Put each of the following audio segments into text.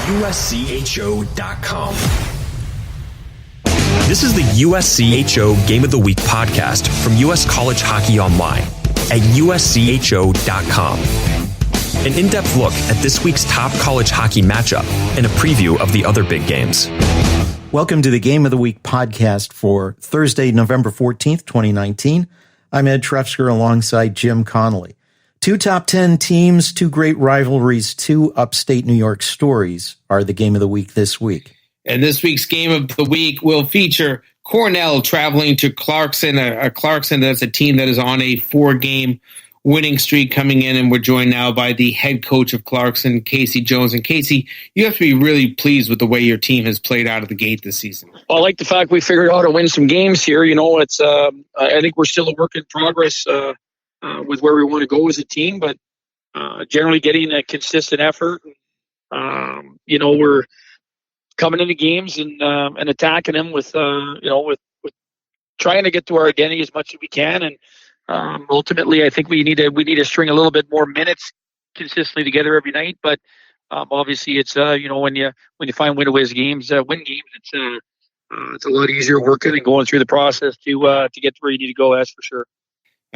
USCHO.com. This is the USCHO Game of the Week podcast from US College Hockey Online at USCHO.com. An in-depth look at this week's top college hockey matchup and a preview of the other big games. Welcome to the Game of the Week podcast for Thursday, November 14th, 2019. I'm Ed Trefzger alongside Jim Connelly. Two top 10 teams, two great rivalries, two upstate New York stories are the Game of the Week this week. And this week's Game of the Week will feature Cornell traveling to Clarkson, Clarkson that's a team that is on a 4-game winning streak coming in, and we're joined now by the head coach of Clarkson, Casey Jones. And Casey, you have to be really pleased with the way your team has played out of the gate this season. Well, I like the fact we figured out how to win some games here. You know, it's I think we're still a work in progress with where we want to go as a team, but generally getting a consistent effort. You know, we're coming into games and attacking them with trying to get to our identity as much as we can, and ultimately, I think we need to string a little bit more minutes consistently together every night. But obviously, it's when you find win games, it's a lot easier working and going through the process to get to where you need to go. That's for sure.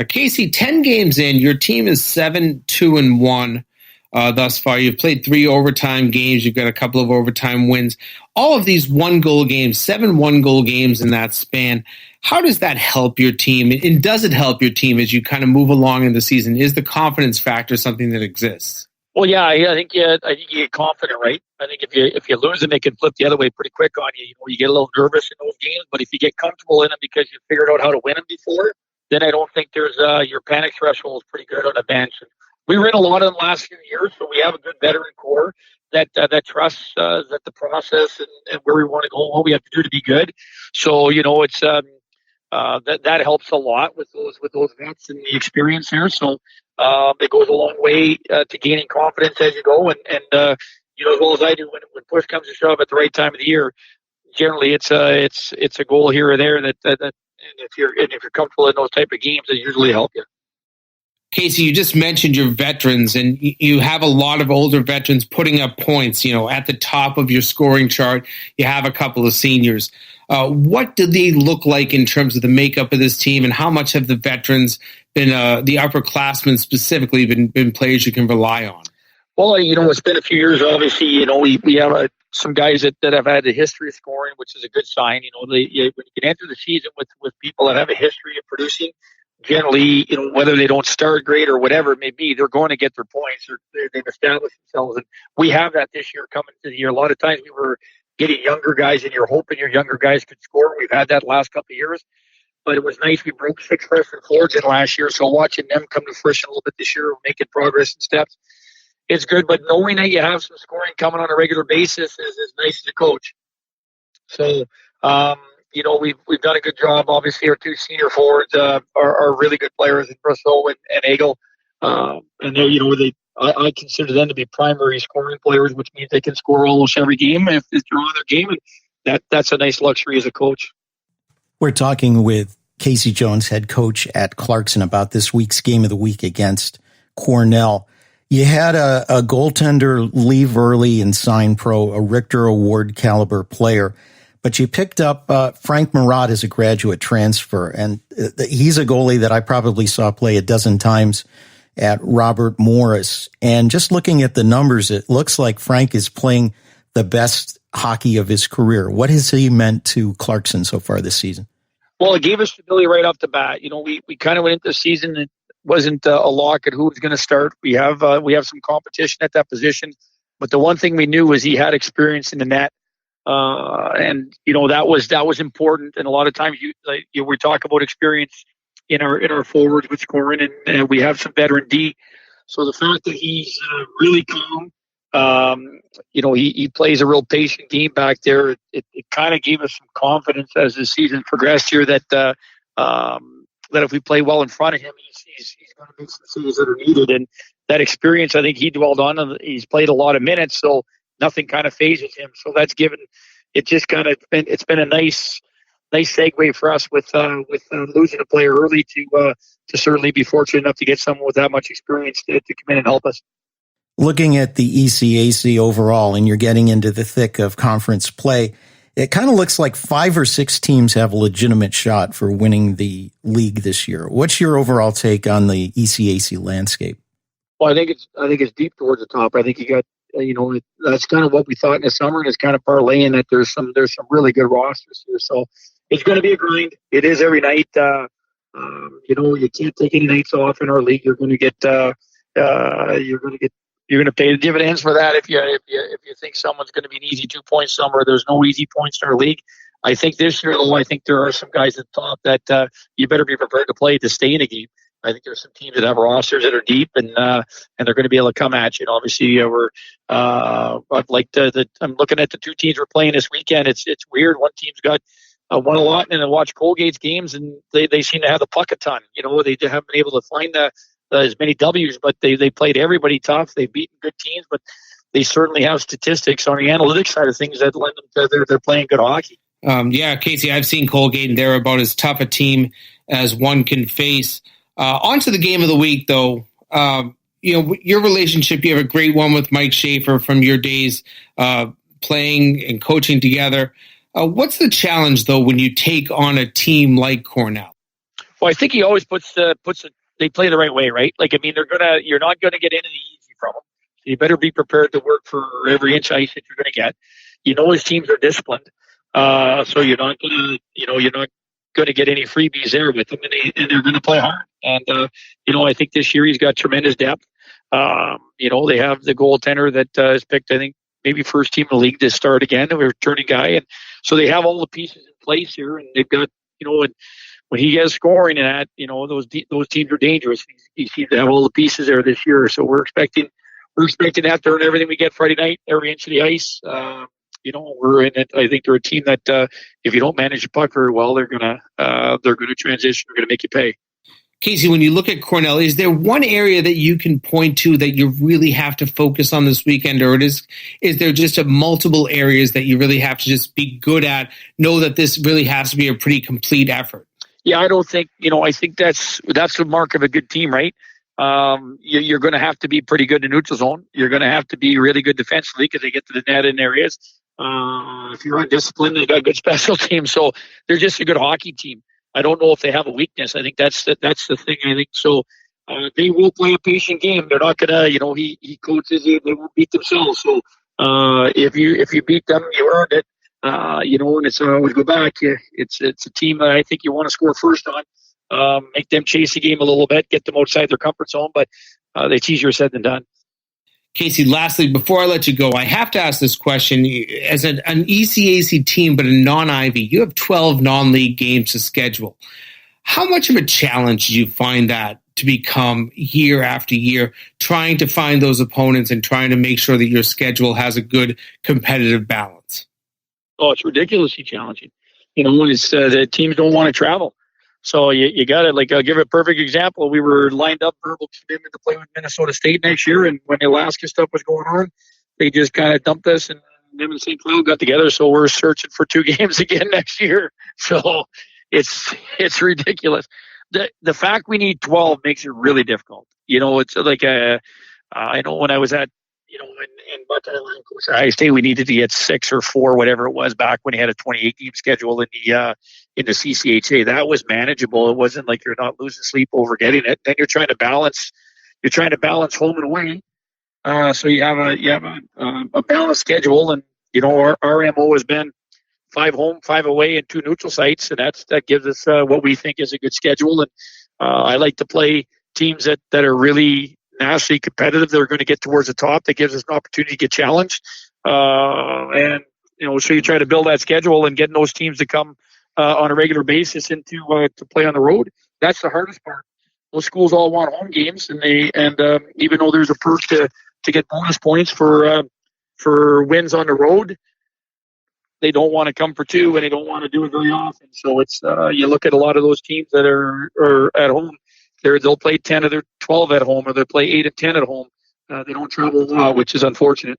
Casey, 10 games in, your team is 7-2-1 thus far. You've played 3 overtime games. You've got a couple of overtime wins. All of these 1-goal games, 7 1-goal games in that span. How does that help your team? And does it help your team as you kind of move along in the season? Is the confidence factor something that exists? Well, yeah, I think you get confident, right? I think if you lose them, they can flip the other way pretty quick on you. You know, you get a little nervous in those games, but if you get comfortable in them because you figured out how to win them before, then I don't think there's your panic threshold is pretty good on the bench. We were in a lot of them last few years, so we have a good veteran core that trusts that the process and where we want to go, what we have to do to be good. So you know, it's that helps a lot with those vets and the experience here. So it goes a long way to gaining confidence as you go, and you know as well as I do when push comes to shove at the right time of the year. Generally, it's a goal here or there that. And if you're comfortable in those type of games, they usually help you. Casey, you just mentioned your veterans, and you have a lot of older veterans putting up points. You know, at the top of your scoring chart, you have a couple of seniors. What do they look like in terms of the makeup of this team, and how much have the veterans been, the upperclassmen specifically, been players you can rely on? Well, you know, it's been a few years. Obviously, you know, we have some guys that have had a history of scoring, which is a good sign. You know, when you can enter the season with people that have a history of producing, generally, you know, whether they don't start great or whatever it may be, they're going to get their points. They've established themselves, and we have that this year coming to the year. A lot of times we were getting younger guys, and you're hoping your younger guys could score. We've had that last couple of years, but it was nice. We broke 6 freshman forwards in last year, so watching them come to fruition a little bit this year, making progress and steps. It's good, but knowing that you have some scoring coming on a regular basis is nice as a coach. So, you know, we've done a good job. Obviously, our 2 senior forwards are really good players in Bristol and Eagle. And they, you know, I consider them to be primary scoring players, which means they can score almost every game if they're on their game. And that's a nice luxury as a coach. We're talking with Casey Jones, head coach at Clarkson, about this week's Game of the Week against Cornell. You had a goaltender leave early and sign pro, a Richter Award caliber player, but you picked up Frank Murat as a graduate transfer, and he's a goalie that I probably saw play a dozen times at Robert Morris. And just looking at the numbers, it looks like Frank is playing the best hockey of his career. What has he meant to Clarkson so far this season? Well, it gave us stability right off the bat. You know, we kind of went into the season and wasn't a lock at who was going to start. We have some competition at that position, but the one thing we knew was he had experience in the net, and you know that was important. And a lot of times we talk about experience in our forwards with scoring, and we have some veteran D. So the fact that he's really calm, you know, he plays a real patient game back there. It kind of gave us some confidence as the season progressed here that if we play well in front of him, he's going to make some saves that are needed. And that experience, I think he dwelled on, and he's played a lot of minutes, so nothing kind of phases him. So that's given it just kind of it's been a nice segue for us with losing a player early to certainly be fortunate enough to get someone with that much experience to come in and help us. Looking at the ECAC overall, and you're getting into the thick of conference play, it kind of looks like 5 or 6 teams have a legitimate shot for winning the league this year. What's your overall take on the ECAC landscape? Well, I think it's deep towards the top. I think you got, that's kind of what we thought in the summer, and it's kind of parlaying that there's some really good rosters here. So it's going to be a grind. It is every night. You can't take any nights off in our league. You're going to get you're going to pay the dividends for that if you think someone's going to be an easy 2-point summer. There's no easy points in our league. I think this year, though, I think there are some guys at the top that you better be prepared to play to stay in a game. I think there's some teams that have rosters that are deep and they're going to be able to come at you. And obviously, I'm looking at the 2 teams we're playing this weekend. It's weird. One team's got won a lot, and I watch Colgate's games, and they seem to have the puck a ton. They haven't been able to find as many W's, but they played everybody tough. They've beaten good teams, but they certainly have statistics on the analytics side of things that lend them to they're playing good hockey. Casey, I've seen Colgate, and they're about as tough a team as one can face. On to the game of the week, though. Your relationship, you have a great one with Mike Schaefer from your days playing and coaching together. What's the challenge, though, when you take on a team like Cornell? Well, I think he always they play the right way, right? You're not gonna get anything easy from them. You better be prepared to work for every inch ice that you're gonna get. His teams are disciplined, so you're not gonna get any freebies there with them, and they're gonna play hard. And I think this year he's got tremendous depth. They have the goaltender that is picked, I think, maybe first team in the league to start again, a returning guy, and so they have all the pieces in place here, and they've got and when he gets scoring and those teams are dangerous. He seems to have all the pieces there this year, so we're expecting that to earn everything we get Friday night, every inch of the ice. We're in it. I think they're a team that if you don't manage the puck very well, they're gonna transition. They're gonna make you pay. Casey, when you look at Cornell, is there one area that you can point to that you really have to focus on this weekend, or is there just multiple areas that you really have to just be good at, know that this really has to be a pretty complete effort? Yeah, I don't think, I think that's the mark of a good team, right? You're going to have to be pretty good in neutral zone. You're going to have to be really good defensively because they get to the net in areas. If you're undisciplined, they've got good special teams. So they're just a good hockey team. I don't know if they have a weakness. I think that's the thing. I think so. They will play a patient game. They're not gonna, he coaches you. They won't beat themselves. So if you beat them, you earned it. And it's always go back. It's a team that I think you want to score first on. Make them chase the game a little bit, get them outside their comfort zone. But it's easier said than done. Casey, lastly, before I let you go, I have to ask this question. As an ECAC team, but a non-Ivy, you have 12 non-league games to schedule. How much of a challenge do you find that to become year after year, trying to find those opponents and trying to make sure that your schedule has a good competitive balance? Oh, it's ridiculously challenging. When it's the teams don't want to travel. So you got it. I'll give a perfect example. We were lined up verbal commitment to play with Minnesota State next year, and when the Alaska stuff was going on, they just kind of dumped us, and them and St. Cloud got together. So we're searching for 2 games again next year. So it's ridiculous. The fact we need 12 makes it really difficult. It's like I know when I was at in Buckeye Line Coach at High State, we needed to get 6 or 4, whatever it was, back when he had a 28-game schedule in the CCHA. That was manageable. It wasn't like you're not losing sleep over getting it. Then you're trying to balance home and away. So you have a balanced schedule, and our MO has been 5 home, 5 away, and 2 neutral sites, and that gives us what we think is a good schedule. And I like to play teams that are really nationally competitive. They're going to get towards the top. That gives us an opportunity to get challenged. So you try to build that schedule and getting those teams to come on a regular basis into to play on the road. That's the hardest part. Those schools all want home games, and even though there's a perk to get bonus points for wins on the road, they don't want to come for 2, and they don't want to do it very often. So it's you look at a lot of those teams that are at home. They'll play 10 of their 12 at home, or they'll play 8 of 10 at home. They don't travel a lot, which is unfortunate.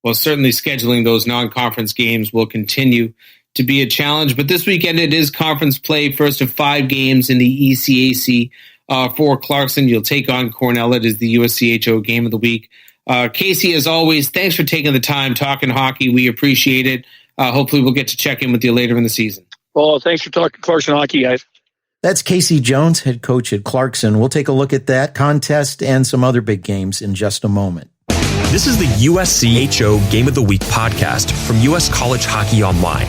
Well, certainly scheduling those non-conference games will continue to be a challenge. But this weekend it is conference play, first of 5 games in the ECAC. For Clarkson, you'll take on Cornell. It is the USCHO game of the week. Casey, as always, thanks for taking the time talking hockey. We appreciate it. Hopefully we'll get to check in with you later in the season. Well, thanks for talking Clarkson hockey, guys. That's Casey Jones, head coach at Clarkson. We'll take a look at that contest and some other big games in just a moment. This is the USCHO Game of the Week podcast from US College Hockey Online.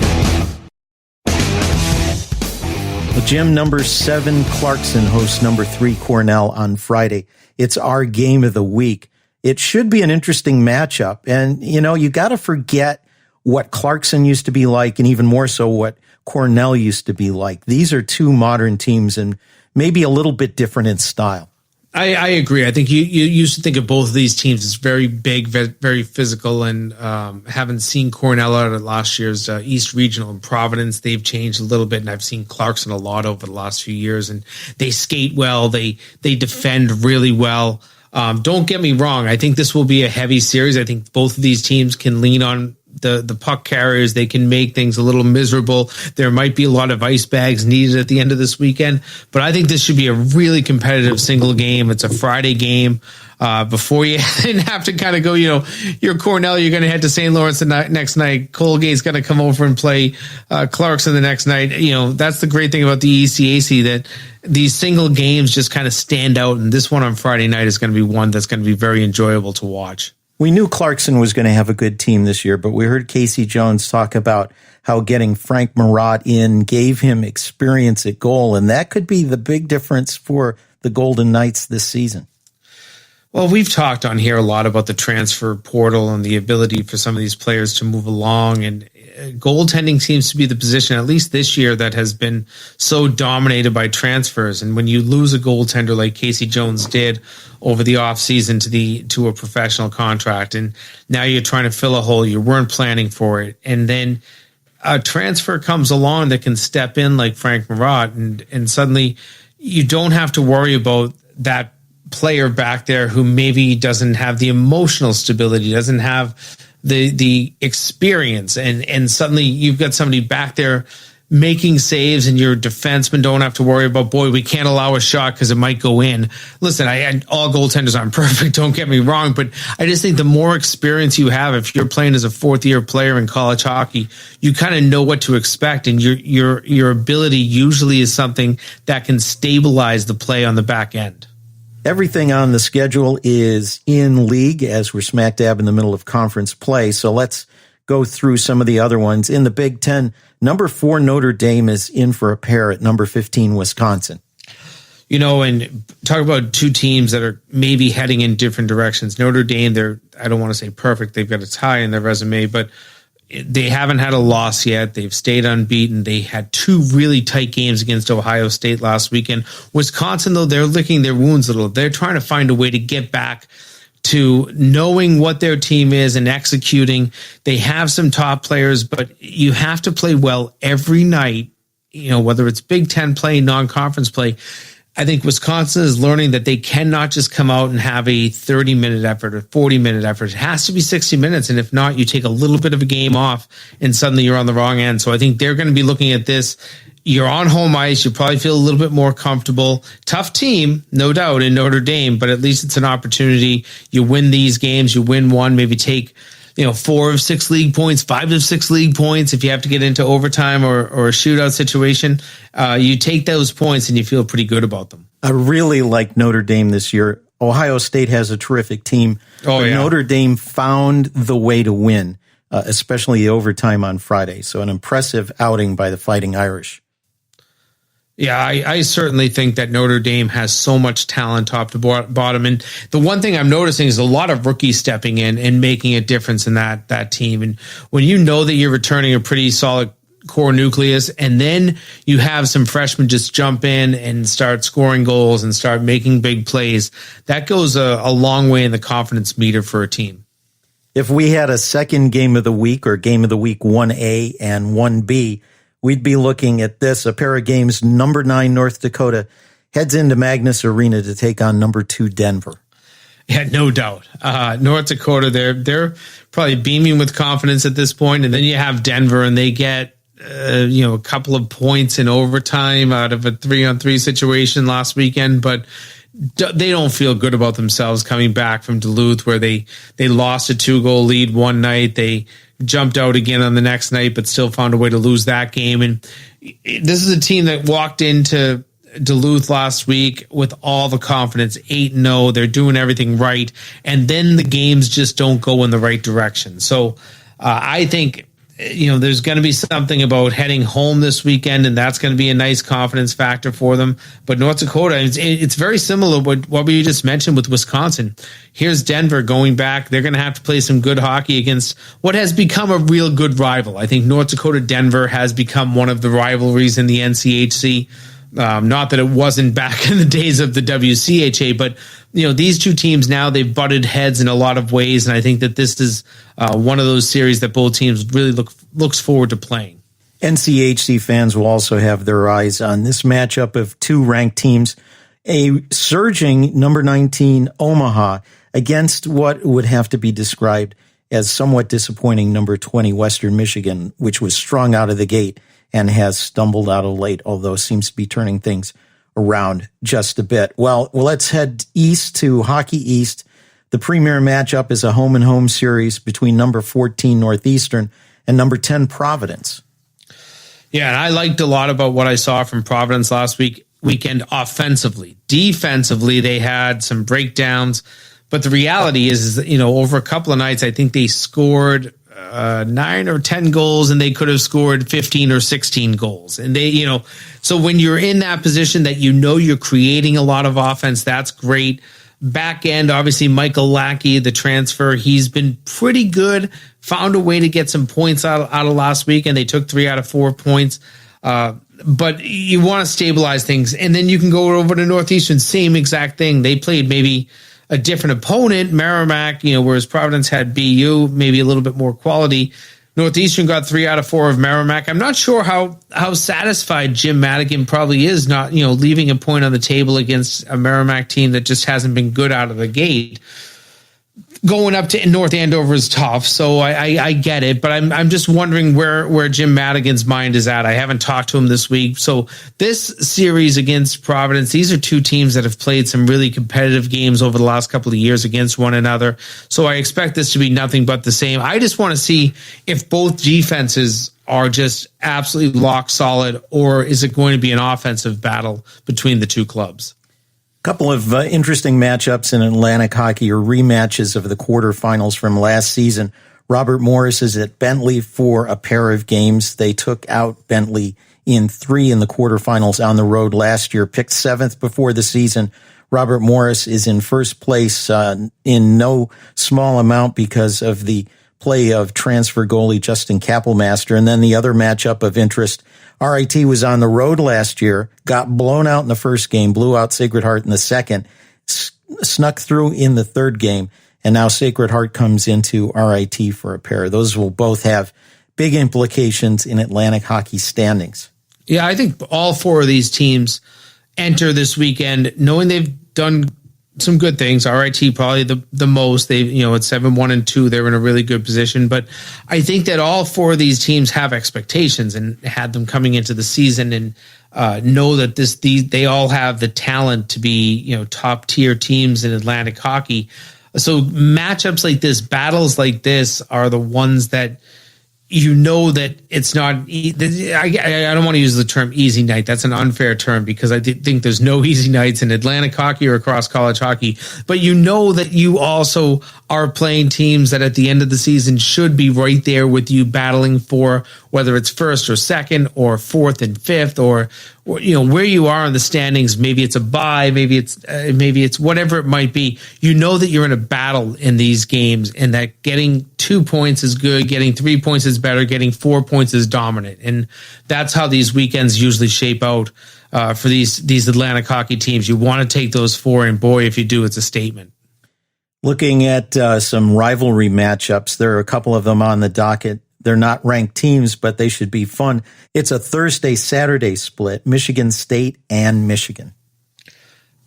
Well, Jim, number 7 Clarkson hosts number 3 Cornell on Friday. It's our game of the week. It should be an interesting matchup. And, you got to forget what Clarkson used to be like, and even more so what Cornell used to be like. These are two modern teams and maybe a little bit different in style. I agree. I think you used to think of both of these teams as very big, very physical, and having seen Cornell out at last year's East Regional in Providence, they've changed a little bit, and I've seen Clarkson a lot over the last few years, and they skate well, they defend really well. Don't get me wrong. I think this will be a heavy series. I think both of these teams can lean on the puck carriers. They can make things a little miserable. There might be a lot of ice bags needed at the end of this weekend, but I think this should be a really competitive single game. It's a Friday game. Before you have to kind of go, you're Cornell, you're going to head to St. Lawrence the next night. Colgate's going to come over and play Clarkson the next night. That's the great thing about the ECAC, that these single games just kind of stand out. And this one on Friday night is going to be one that's going to be very enjoyable to watch. We knew Clarkson was going to have a good team this year, but we heard Casey Jones talk about how getting Frank Marat in gave him experience at goal, and that could be the big difference for the Golden Knights this season. Well, we've talked on here a lot about the transfer portal and the ability for some of these players to move along, and goaltending seems to be the position, at least this year, that has been so dominated by transfers. And when you lose a goaltender like Casey Jones did over the offseason to a professional contract, and now you're trying to fill a hole, you weren't planning for it, and then a transfer comes along that can step in like Frank Marat, and suddenly you don't have to worry about that player back there who maybe doesn't have the emotional stability, doesn't have the experience, and suddenly you've got somebody back there making saves, and your defensemen don't have to worry about, boy, we can't allow a shot because it might go in. Listen, all goaltenders aren't perfect, don't get me wrong, but I just think the more experience you have, if you're playing as a fourth-year player in college hockey, you kind of know what to expect, and your ability usually is something that can stabilize the play on the back end. Everything on the schedule is in league as we're smack dab in the middle of conference play. So let's go through some of the other ones. In the Big Ten, number 4 Notre Dame is in for a pair at number 15 Wisconsin. And talk about two teams that are maybe heading in different directions. Notre Dame, I don't want to say perfect. They've got a tie in their resume, but they haven't had a loss yet. They've stayed unbeaten. They had 2 really tight games against Ohio State last weekend. Wisconsin, though, they're licking their wounds a little. They're trying to find a way to get back to knowing what their team is and executing. They have some top players, but you have to play well every night, whether it's Big Ten play, non-conference play. I think Wisconsin is learning that they cannot just come out and have a 30-minute effort or 40-minute effort. It has to be 60 minutes, and if not, you take a little bit of a game off, and suddenly you're on the wrong end. So I think they're going to be looking at this. You're on home ice. You probably feel a little bit more comfortable. Tough team, no doubt, in Notre Dame, but at least it's an opportunity. You win these games. You win one, maybe take 4 of 6 league points, 5 of 6 league points. If you have to get into overtime or a shootout situation, you take those points and you feel pretty good about them. I really like Notre Dame this year. Ohio State has a terrific team. But Notre Dame found the way to win, especially overtime on Friday. So an impressive outing by the Fighting Irish. Yeah, I certainly think that Notre Dame has so much talent top to bottom. And the one thing I'm noticing is a lot of rookies stepping in and making a difference in that team. And when you know that you're returning a pretty solid core nucleus, and then you have some freshmen just jump in and start scoring goals and start making big plays, that goes a long way in the confidence meter for a team. If we had a second game of the week, or game of the week 1A and 1B, we'd be looking at this, a pair of games. Number 9 North Dakota heads into Magnus Arena to take on number 2 Denver. Yeah, no doubt. North Dakota, they're probably beaming with confidence at this point. And then you have Denver, and they get a couple of points in overtime out of a 3-on-3 situation last weekend. But they don't feel good about themselves coming back from Duluth, where they lost a 2-goal lead one night. They jumped out again on the next night, but still found a way to lose that game. And this is a team that walked into Duluth last week with all the confidence, 8-0. They're doing everything right. And then the games just don't go in the right direction. So I think, there's going to be something about heading home this weekend, and that's going to be a nice confidence factor for them. But North Dakota, it's very similar to what we just mentioned with Wisconsin. Here's Denver going back. They're going to have to play some good hockey against what has become a real good rival. I think North Dakota-Denver has become one of the rivalries in the NCHC. Not that it wasn't back in the days of the WCHA, but these two teams now, they've butted heads in a lot of ways, and I think that this is one of those series that both teams really looks forward to playing. NCHC fans will also have their eyes on this matchup of two ranked teams, a surging number 19 Omaha against what would have to be described as somewhat disappointing number 20 Western Michigan, which was strong out of the gate and has stumbled out of late, although seems to be turning things around just a bit. Well, let's head east to Hockey East. The premier matchup is a home-and-home series between number 14 Northeastern and number 10 Providence. Yeah, and I liked a lot about what I saw from Providence last weekend offensively. Defensively, they had some breakdowns, but the reality is over a couple of nights, I think they scored 9 or 10 goals, and they could have scored 15 or 16 goals. And they, so when you're in that position that you're creating a lot of offense, that's great. Back end, obviously, Michael Lackey, the transfer, he's been pretty good. Found a way to get some points out of last week, and they took 3 out of 4 points. But you want to stabilize things, and then you can go over to Northeastern, same exact thing. They played maybe a different opponent, Merrimack, whereas Providence had BU, maybe a little bit more quality. Northeastern got 3 out of 4 of Merrimack. I'm not sure how satisfied Jim Madigan probably is not, leaving a point on the table against a Merrimack team that just hasn't been good out of the gate. Going up to North Andover is tough, so I get it, but I'm just wondering where Jim Madigan's mind is at. I haven't talked to him this week. So this series against Providence, these are two teams that have played some really competitive games over the last couple of years against one another. So I expect this to be nothing but the same. I just want to see if both defenses are just absolutely lock solid, or is it going to be an offensive battle between the two clubs? Couple of interesting matchups in Atlantic hockey, or rematches of the quarterfinals from last season. Robert Morris is at Bentley for a pair of games. They took out Bentley in 3 in the quarterfinals on the road last year, picked 7th before the season. Robert Morris is in first place in no small amount because of the play of transfer goalie Justin Kappelmaster. And then the other matchup of interest, RIT was on the road last year, got blown out in the first game, blew out Sacred Heart in the second, snuck through in the third game, and now Sacred Heart comes into RIT for a pair. Those will both have big implications in Atlantic hockey standings. Yeah, I think all 4 of these teams enter this weekend knowing they've done some good things. RIT probably the most. They, at 7-1-2, they're in a really good position. But I think that all 4 of these teams have expectations and had them coming into the season, and know that they all have the talent to be top tier teams in Atlantic hockey. So matchups like this, battles like this, are the ones that that it's not. I don't want to use the term easy night. That's an unfair term, because I think there's no easy nights in Atlantic hockey or across college hockey. But that you also are playing teams that at the end of the season should be right there with you, battling for whether it's first or second or fourth and fifth, or where you are in the standings. Maybe it's a bye, maybe it's whatever it might be. That you're in a battle in these games, and that getting 2 points is good, getting 3 points is better, getting 4 points is dominant. And that's how these weekends usually shape out for these Atlantic hockey teams. You want to take those 4, and boy, if you do, it's a statement. Looking at some rivalry matchups, there are a couple of them on the docket. They're not ranked teams, but they should be fun. It's a Thursday-Saturday split, Michigan State and Michigan.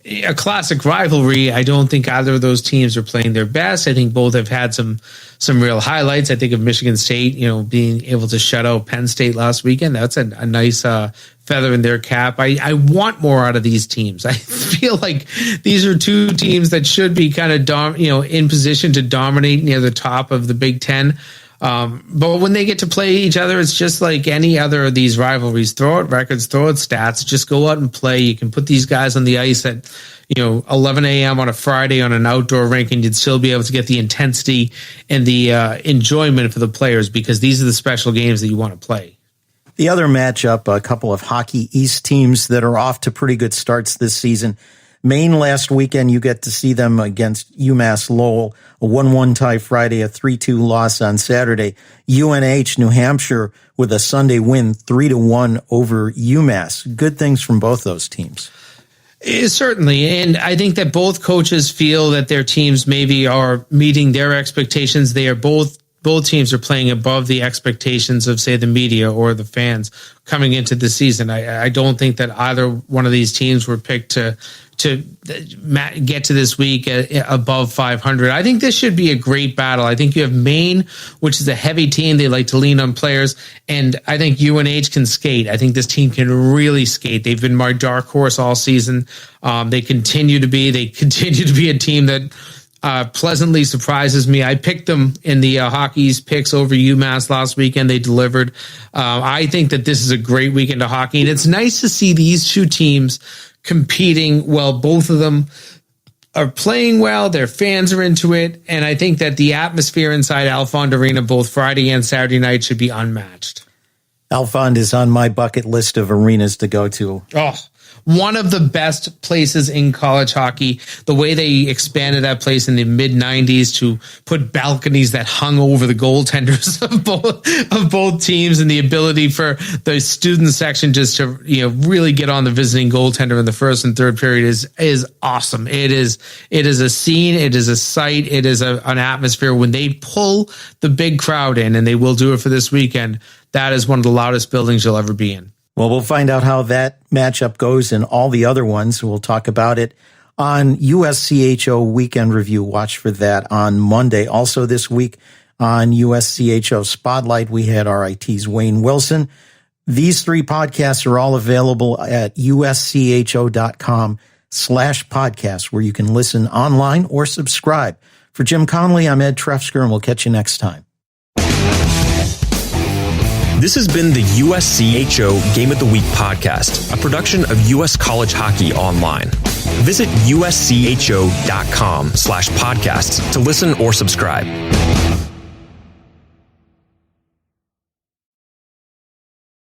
a classic rivalry. I don't think either of those teams are playing their best. I think both have had some real highlights. I think of Michigan State, being able to shut out Penn State last weekend. That's a nice feather in their cap. I want more out of these teams. I feel like these are two teams that should be kind of in position to dominate near the top of the Big Ten. But when they get to play each other, it's just like any other of these rivalries. Throw out records, throw out stats, just go out and play. You can put these guys on the ice at 11 a.m. on a Friday on an outdoor rink, and you'd still be able to get the intensity and the enjoyment for the players, because these are the special games that you want to play. The other matchup, a couple of Hockey East teams that are off to pretty good starts this season. Maine last weekend, you get to see them against UMass Lowell, a 1-1 tie Friday, a 3-2 loss on Saturday. UNH, New Hampshire, with a Sunday win, 3-1 over UMass. Good things from both those teams. Certainly, and I think that both coaches feel that their teams maybe are meeting their expectations. They are both teams are playing above the expectations of, say, the media or the fans coming into the season. I don't think that either one of these teams were picked to get to this week above 500. I think this should be a great battle. I think you have Maine, which is a heavy team. They like to lean on players. And I think UNH can skate. I think this team can really skate. They've been my dark horse all season. They continue to be a team that pleasantly surprises me. I picked them in the Hockey's picks over UMass last weekend. They delivered. I think that this is a great weekend of hockey, and it's nice to see these two teams competing well. Both of them are playing well. Their fans are into it, and I think that the atmosphere inside Alfond Arena both Friday and Saturday night should be unmatched. Alfond is on my bucket list of arenas to go to. Oh, one of the best places in college hockey. The way they expanded that place in the mid-90s to put balconies that hung over the goaltenders of both teams, and the ability for the student section just to really get on the visiting goaltender in the first and third period is awesome. It is a scene. It is a sight. It is an atmosphere. When they pull the big crowd in, and they will do it for this weekend, that is one of the loudest buildings you'll ever be in. Well, we'll find out how that matchup goes and all the other ones. We'll talk about it on USCHO Weekend Review. Watch for that on Monday. Also this week on USCHO Spotlight, we had RIT's Wayne Wilson. These three podcasts are all available at uscho.com/podcast, where you can listen online or subscribe. For Jim Connelly, I'm Ed Trefzger, and we'll catch you next time. This has been the USCHO Game of the Week podcast, a production of US College Hockey Online. Visit uscho.com/podcasts to listen or subscribe.